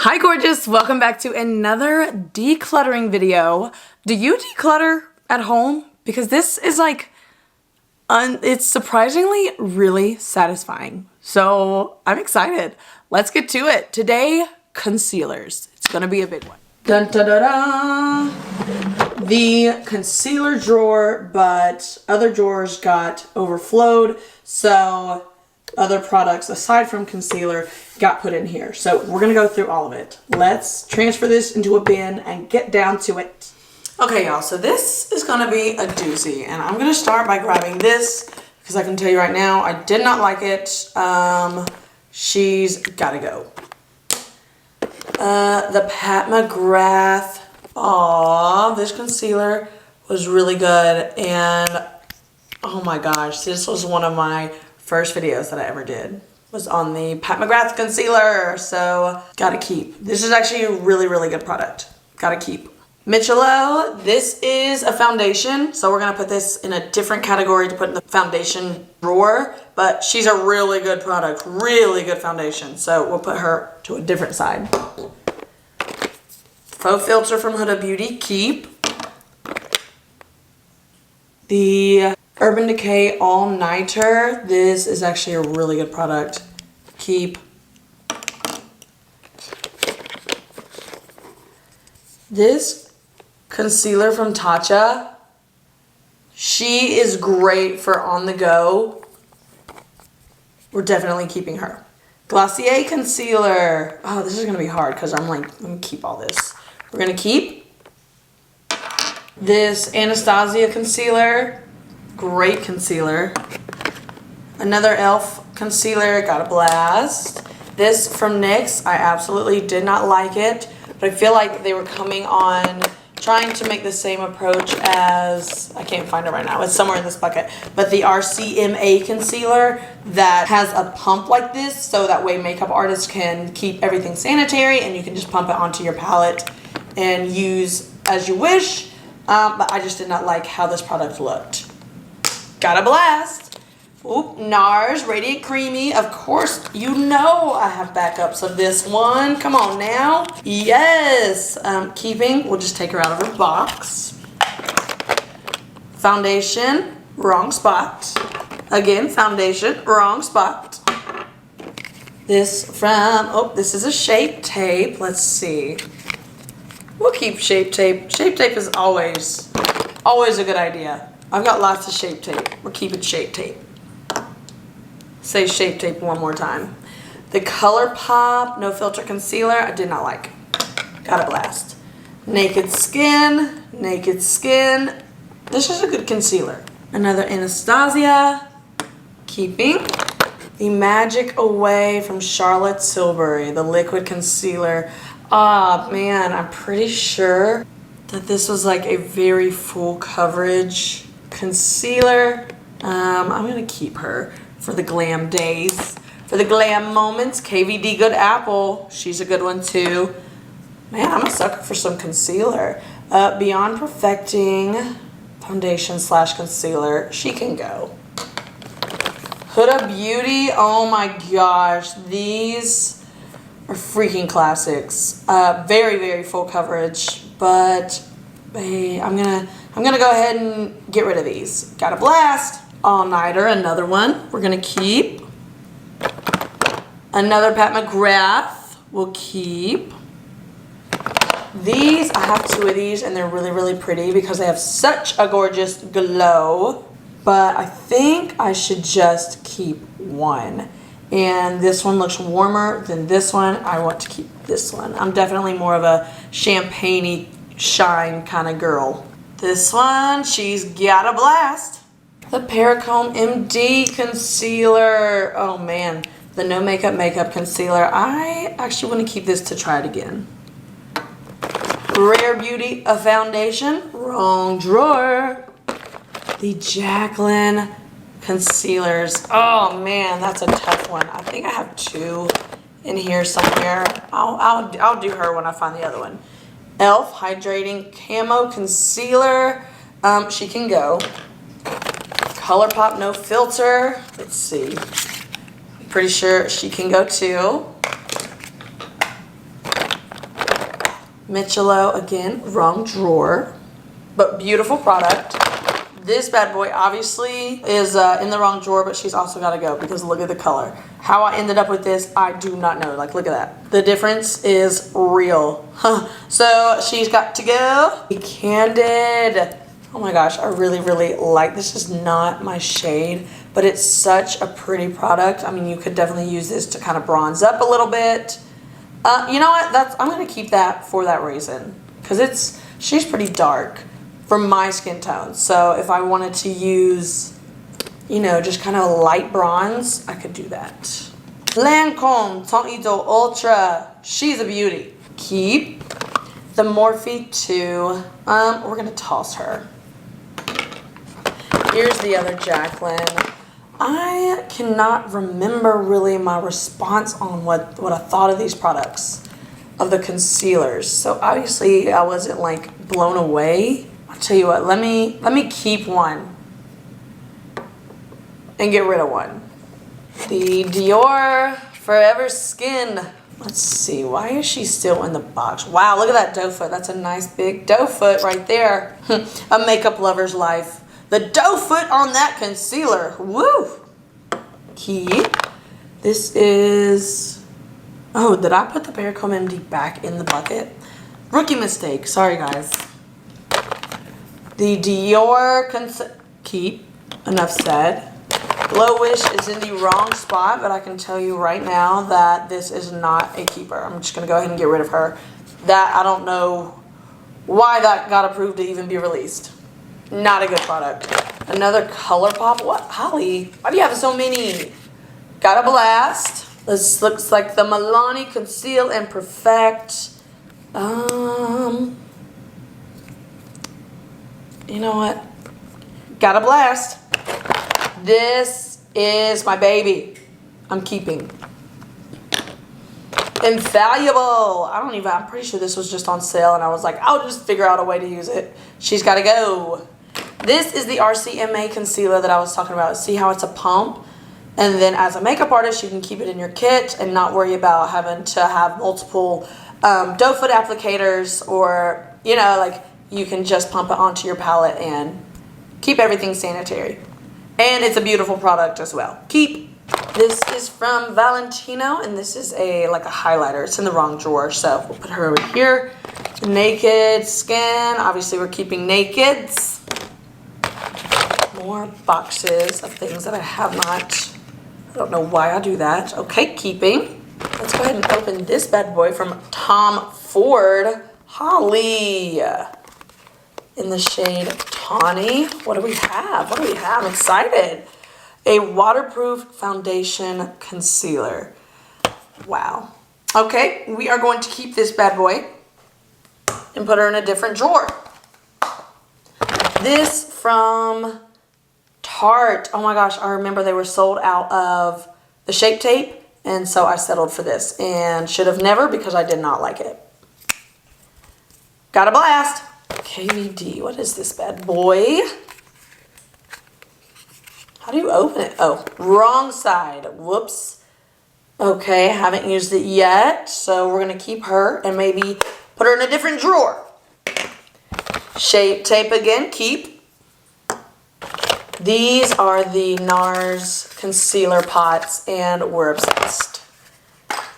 Hi gorgeous, welcome back to another decluttering video. Do you declutter at home? Because this is like, it's surprisingly really satisfying. So I'm excited. Let's get to it. Today, concealers. It's gonna be a big one. Dun, da, da, da. The concealer drawer, but other drawers got overflowed. So other products aside from concealer got put in here. So we're gonna go through all of it. Let's transfer this into a bin and get down to it. Okay y'all, so this is gonna be a doozy and I'm gonna start by grabbing this because I can tell you right now, I did not like it. She's gotta go. The Pat McGrath. Aww, this concealer was really good and oh my gosh, this was one of my first videos that I ever did. Was on the Pat McGrath concealer, so gotta keep. This is actually a really, really good product. Gotta keep. Michelob, this is a foundation, so we're gonna put this in a different category to put in the foundation drawer, but she's a really good product, really good foundation, so we'll put her to a different side. Faux filter from Huda Beauty, keep. The Urban Decay All Nighter. This is actually a really good product. Keep. This concealer from Tatcha. She is great for on the go. We're definitely keeping her. Glossier Concealer. Oh, this is going to be hard because I'm like, let me keep all this. We're going to keep this Anastasia Concealer. Great concealer. Another e.l.f. concealer, got a blast. This from NYX, I absolutely did not like it, but I feel like they were coming on trying to make the same approach as, I can't find it right now, it's somewhere in this bucket, but the RCMA concealer that has a pump like this, so that way makeup artists can keep everything sanitary and you can just pump it onto your palette and use as you wish, but I just did not like how this product looked. Got a blast. Oop, NARS Radiant Creamy. Of course, you know I have backups of this one. Come on now. Yes. Keeping. We'll just take her out of her box. Foundation. Wrong spot. Again, foundation. Wrong spot. This from, oh, this is a Shape Tape. Let's see. We'll keep Shape Tape. Shape Tape is always a good idea. I've got lots of Shape Tape. We're keeping Shape Tape. Say Shape Tape one more time. The ColourPop No Filter Concealer, I did not like. Got a blast. Naked Skin. Naked Skin. This is a good concealer. Another Anastasia. Keeping. The Magic Away from Charlotte Tilbury. The liquid concealer. Ah, man, I'm pretty sure that this was like a very full coverage concealer. I'm gonna keep her for the glam days, for the glam moments. KVD Good Apple, she's a good one too. Man, I'm a sucker for some concealer. Beyond Perfecting foundation / concealer, she can go. Huda Beauty, oh my gosh, these are freaking classics. Very, very full coverage, but hey, I'm gonna go ahead and get rid of these. Got a blast. All Nighter, another one. We're gonna keep. Another Pat McGrath. We'll keep. These, I have two of these and they're really, really pretty because they have such a gorgeous glow. But I think I should just keep one. And this one looks warmer than this one. I want to keep this one. I'm definitely more of a champagne-y shine kind of girl. This one, she's got a blast. The Pericomb MD Concealer. Oh man, the No Makeup Concealer. I actually want to keep this to try it again. Rare Beauty, a foundation. Wrong drawer. The Jaclyn concealers. Oh man, that's a tough one. I think I have two in here somewhere. I'll do her when I find the other one. e.l.f. Hydrating Camo Concealer. She can go. ColourPop No Filter. Let's see. I'm pretty sure she can go too. Michelo, again, wrong drawer, but beautiful product. This bad boy obviously is in the wrong drawer, but she's also got to go because look at the color. How I ended up with this, I do not know. Like, look at that. The difference is real. So she's got to go. Candid. Oh my gosh, I really, really like this. Is not my shade, but it's such a pretty product. I mean, you could definitely use this to kind of bronze up a little bit. You know what? I'm gonna keep that for that reason because she's pretty dark for my skin tone. So if I wanted to use, you know, just kind of light bronze, I could do that. Lancome Teint Ultra. She's a beauty. Keep the Morphe 2. We're gonna toss her. Here's the other Jaclyn. I cannot remember really my response on what I thought of these products, of the concealers. So obviously I wasn't like blown away. I'll tell you what, let me keep one and get rid of one. The Dior Forever Skin. Let's see, why is she still in the box? Wow, look at that doe foot. That's a nice big doe foot right there. A makeup lover's life. The doe foot on that concealer. Woo! Keep. This is... Oh, did I put the Pericom MD back in the bucket? Rookie mistake. Sorry, guys. The Dior... Keep. Enough said. Glow Wish is in the wrong spot, but I can tell you right now that this is not a keeper. I'm just going to go ahead and get rid of her. That, I don't know why that got approved to even be released. Not a good product. Another ColourPop. What? Holly, why do you have so many? Got a blast. This looks like the Milani Conceal and Perfect. You know what? Got a blast. This is my baby. I'm keeping. Infallible. I'm pretty sure this was just on sale and I was like, I'll just figure out a way to use it. She's got to go. This is the RCMA concealer that I was talking about. See how it's a pump? And then as a makeup artist, you can keep it in your kit and not worry about having to have multiple doe foot applicators, or, you know, like you can just pump it onto your palette and keep everything sanitary. And it's a beautiful product as well. Keep. This is from Valentino, and this is like a highlighter. It's in the wrong drawer, so we'll put her over here. Naked Skin. Obviously, we're keeping nakeds. More boxes of things that I have not. I don't know why I do that. Okay, keeping. Let's go ahead and open this bad boy from Tom Ford. Holly. In the shade Tawny. What do we have? What do we have? I'm excited. A waterproof foundation concealer. Wow. Okay, we are going to keep this bad boy and put her in a different drawer. This from Tarte. Oh my gosh, I remember they were sold out of the Shape Tape, and so I settled for this, and should have never because I did not like it. Got a blast. KVD, what is this bad boy? How do you open it? Oh, wrong side. Whoops. Okay, haven't used it yet, so we're going to keep her and maybe put her in a different drawer. Shape Tape again, keep. These are the NARS concealer pots, and we're obsessed.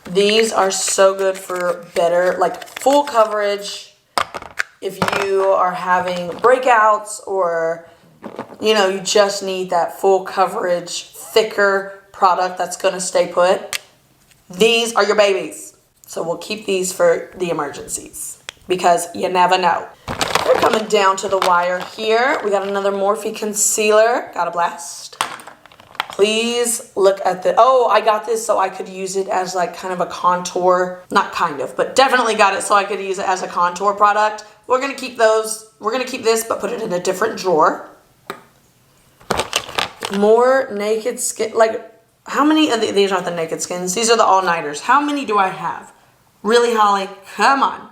These are so good for better, like full coverage. If you are having breakouts, or, you know, you just need that full coverage, thicker product that's going to stay put, these are your babies. So we'll keep these for the emergencies because you never know. We're coming down to the wire here. We got another Morphe concealer. Got a blast. Please look at the... Oh, I got this so I could use it as like kind of a contour. Not kind of, but definitely got it so I could use it as a contour product. We're going to keep those. We're going to keep this, but put it in a different drawer. More Naked Skin. Like, how many of these aren't the Naked Skins? These are the all-nighters. How many do I have? Really, Holly? Come on.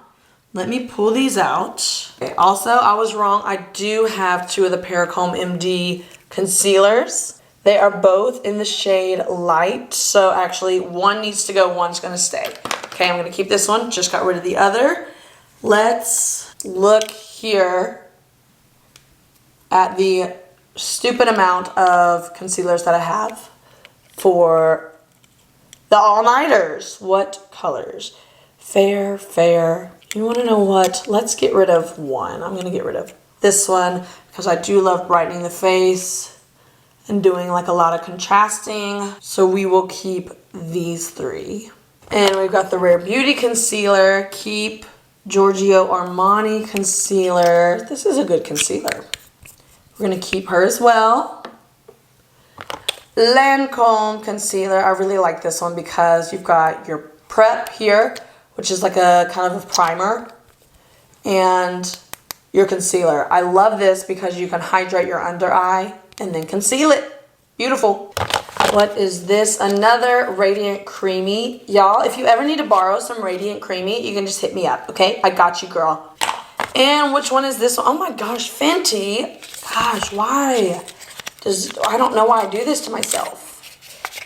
Let me pull these out. Okay, also, I was wrong. I do have two of the Pericom MD concealers. They are both in the shade Light. So actually, one needs to go, one's going to stay. Okay, I'm going to keep this one. Just got rid of the other. Let's look here at the stupid amount of concealers that I have for the all-nighters. What colors? Fair, fair. You want to know what? Let's get rid of one. I'm going to get rid of this one because I do love brightening the face and doing like a lot of contrasting. So we will keep these three. And we've got the Rare Beauty concealer. Keep Giorgio Armani concealer. This is a good concealer. We're going to keep her as well. Lancome concealer. I really like this one because you've got your prep here, which is like a kind of a primer, and your concealer. I love this because you can hydrate your under eye and then conceal it. Beautiful. What is this? Another Radiant Creamy. Y'all, if you ever need to borrow some Radiant Creamy, you can just hit me up, okay? I got you, girl. And which one is this one? Oh my gosh, Fenty. Gosh, why? I don't know why I do this to myself.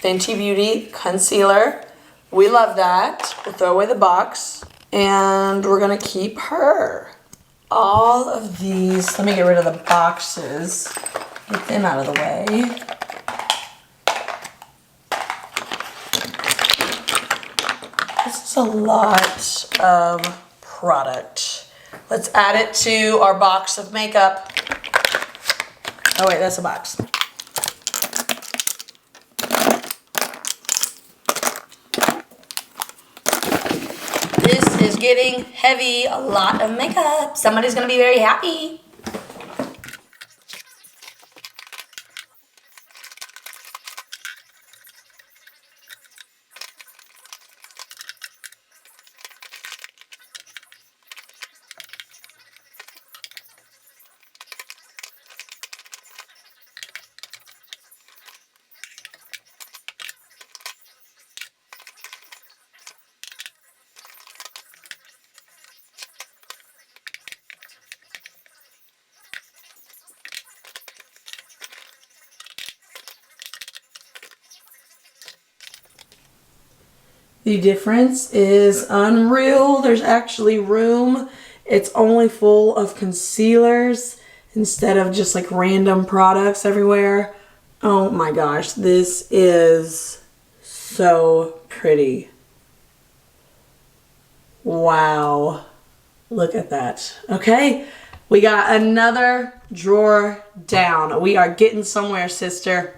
Fenty Beauty concealer. We love that. We'll throw away the box. And we're going to keep her. All of these. Let me get rid of the boxes. Get them out of the way. This is a lot of product. Let's add it to our box of makeup. Oh wait, that's a box. This is getting heavy. A lot of makeup. Somebody's gonna be very happy. The difference is unreal. There's actually room. It's only full of concealers instead of just like random products everywhere. Oh my gosh, this is so pretty. Wow. Look at that. Okay, we got another drawer down. We are getting somewhere, sister.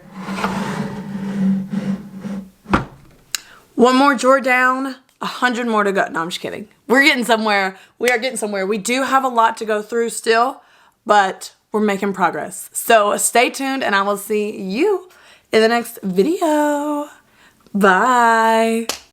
One more drawer down, 100 more to go. No, I'm just kidding. We're getting somewhere. We are getting somewhere. We do have a lot to go through still, but we're making progress. So stay tuned and I will see you in the next video. Bye.